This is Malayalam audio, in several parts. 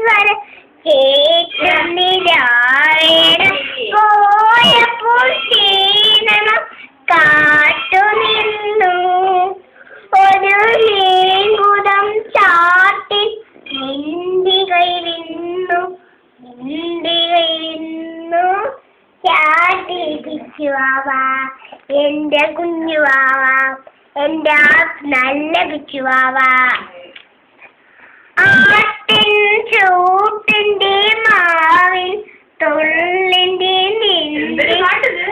സ്വരം കേട്ടുന്നിരായണം പോയപ്പോൾ ക്ഷീണം കാട്ടുനിന്നു ഒരു നീങ്കുതം ചാട്ടി നിന്തികയിലിന്നു ചാട്ടി പിച്ചുവാവ എന്റെ കുഞ്ഞുവാവ എന്റെ നല്ല പിച്ചുവാവ ആട്ടിൻ ചൂട്ടിന്റെ മാവിൻ തൊള്ളിന്റെ നിന്റെ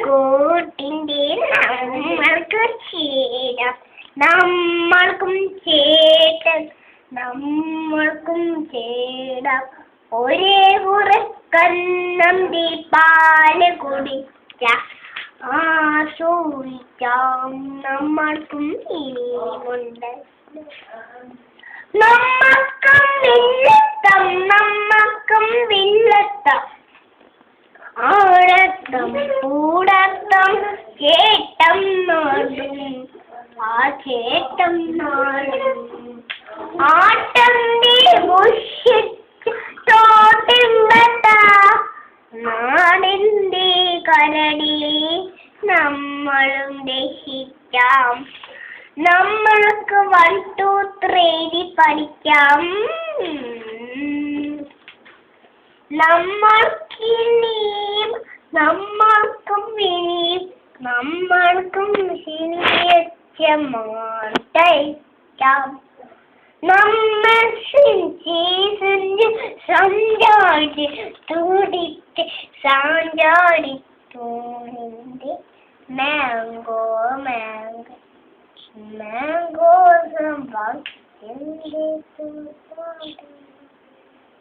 കൂട്ടിന്റെ നമ്മൾക്ക് ചേരാം നമ്മൾക്കും ചേട്ടൻ നമ്മൾക്കും ചേടാം ഒരേ ഉറക്കന്നം പാല് കുടിച്ച ആസ്വദിക്കാം നമ്മൾക്കും ഇനിയുമുണ്ട് നമ്മക്കും വില്ലത്തം ആടത്തം കൂടത്തം ചേട്ടം നാടും ആ ചേട്ടം നാടും ആട്ടന്റെ നാടിന്റെ കരടി നമ്മളും രക്ഷിക്കാം നമ്മൾക്ക് 1 2 3 പഠിക്കാം നമ്മൾക്കിനിയും നമ്മൾക്കും ഇനിയും നമ്മൾക്കും ശനിയച്ചമാട്ടേക്കാം നമ്മൾ സഞ്ചാരി തുടിച്ച് സഞ്ചാരി തൂണിന്റെ മാംഗോ മാംഗോ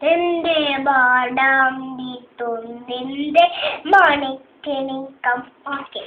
എന്റെ ബാടാം തൊന്നിന്റെ മണിക്കണിക്കം ഓക്കെ